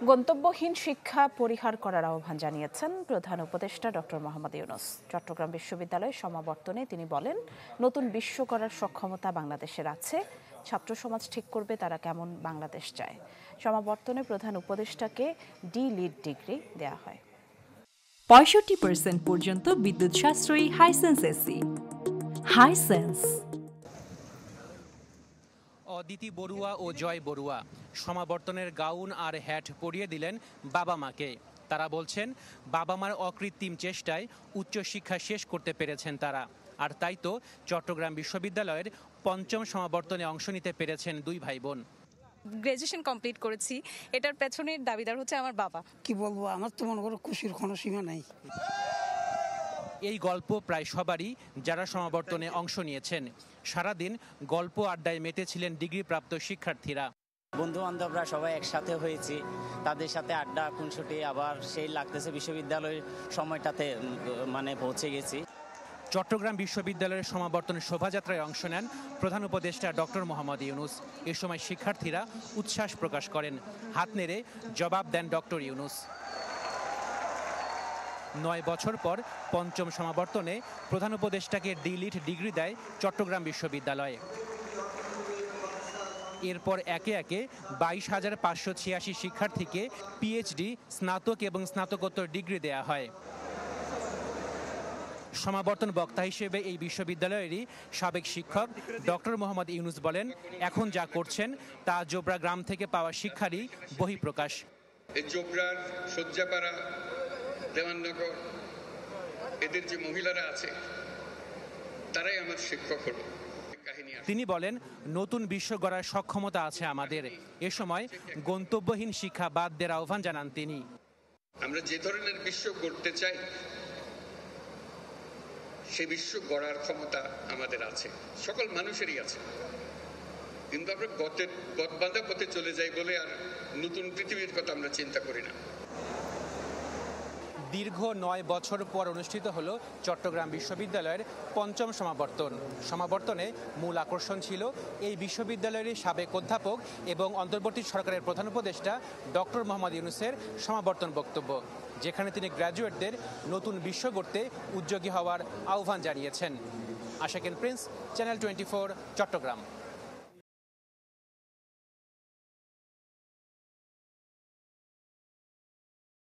গন্তব্যহীন শিক্ষা পরিহার করার আহ্বান জানিয়েছেন প্রধান উপদেষ্টা ডক্টর মোহাম্মদ ইউনূস। চট্টগ্রাম বিশ্ববিদ্যালয়ের সমাবর্তনে তিনি বলেন, নতুন বিশ্ব গড়ার সক্ষমতা বাংলাদেশের আছে, ছাত্র সমাজ ঠিক করবে তারা কেমন বাংলাদেশ চায়। সমাবর্তনে প্রধান উপদেষ্টাকে ডি.লিট ডিগ্রি দেয়া হয়। 65% পর্যন্ত বিদ্যুৎ সাশ্রয়ী Hisense AC. Hisense. Aditi Barua ও জয় বড়ুয়া সমাবর্তনের গাউন আর হ্যাট পরিয়ে দিলেন বাবা মাকে। তারা বলছেন, বাবা মার অকৃত্রিম চেষ্টায় উচ্চশিক্ষা শেষ করতে পেরেছেন তারা। আর তাই তো চট্টগ্রাম বিশ্ববিদ্যালয়ের ৫ম সমাবর্তনে অংশ নিতে পেরেছেন দুই ভাই বোন। গ্রাজুয়েশন কমপ্লিট করেছি, এটার পেছনের দাবিদার হচ্ছে আমার বাবা। কি বলবো, আমার তো মনে করো খুশির কোনো সীমা নাই। এই গল্প প্রায় সবারই যারা সমাবর্তনে অংশ নিয়েছেন। সারাদিন গল্প আড্ডায় মেতেছিলেন ডিগ্রিপ্রাপ্ত শিক্ষার্থীরা। বন্ধু বান্ধবরা সবাই একসাথে হয়েছি, তাদের সাথে আড্ডা খুনসুটি, আবার সেই লাগতেছে বিশ্ববিদ্যালয়ের সময়টাতে পৌঁছে গেছি। চট্টগ্রাম বিশ্ববিদ্যালয়ের সমাবর্তন শোভাযাত্রায় অংশ নেন প্রধান উপদেষ্টা ডক্টর মোহাম্মদ ইউনূস। এ সময় শিক্ষার্থীরা উচ্ছ্বাস প্রকাশ করেন, হাত নেড়ে জবাব দেন ডক্টর ইউনূস। ৯ বছর পর ৫ম সমাবর্তনে প্রধান উপদেষ্টাকে ডি.লিট ডিগ্রি দেয় চট্টগ্রাম বিশ্ববিদ্যালয়। এরপর একে একে ২২,৫৮৬ শিক্ষার্থীকে পিএইচডি, স্নাতক এবং স্নাতকোত্তর ডিগ্রি দেয়া হয়। সমাবর্তন বক্তা হিসেবে এই বিশ্ববিদ্যালয়েরই সাবেক শিক্ষক ডক্টর মোহাম্মদ ইউনূস বলেন, এখন যা করছেন তা জোবরা গ্রাম থেকে পাওয়া শিক্ষারই বহিঃপ্রকাশ। এই জোবরার শয্যাপাড়া, দেওয়াননগর, এদের যে মহিলারা আছে তারাই আমার শিক্ষক হলো। তিনি বলেন, নতুন বিশ্ব গড়ার সক্ষমতা আছে আমাদের। এ সময় গন্তব্যহীন শিক্ষা বাদ দেওয়ার আহ্বান জানান তিনি। আমরা যে ধরনের বিশ্ব গড়তে চাই সে বিশ্ব গড়ার ক্ষমতা আমাদের আছে, সকল মানুষেরই আছে। কিন্তু আমরা গতবান্ধা পথে চলে যাই বলে আর নতুন পৃথিবীর কথা আমরা চিন্তা করি না। দীর্ঘ ৯ বছর পর অনুষ্ঠিত হলো চট্টগ্রাম বিশ্ববিদ্যালয়ের ৫ম সমাবর্তন। সমাবর্তনে মূল আকর্ষণ ছিল এই বিশ্ববিদ্যালয়ের সাবেক অধ্যাপক এবং অন্তর্বর্তী সরকারের প্রধান উপদেষ্টা ডক্টর মোহাম্মদ ইউনূসের সমাবর্তন বক্তব্য, যেখানে তিনি গ্র্যাজুয়েটদের নতুন বিশ্ব গড়তে উদ্যোগী হওয়ার আহ্বান জানিয়েছেন। আশাকিন প্রিন্স, চ্যানেল 24, চট্টগ্রাম।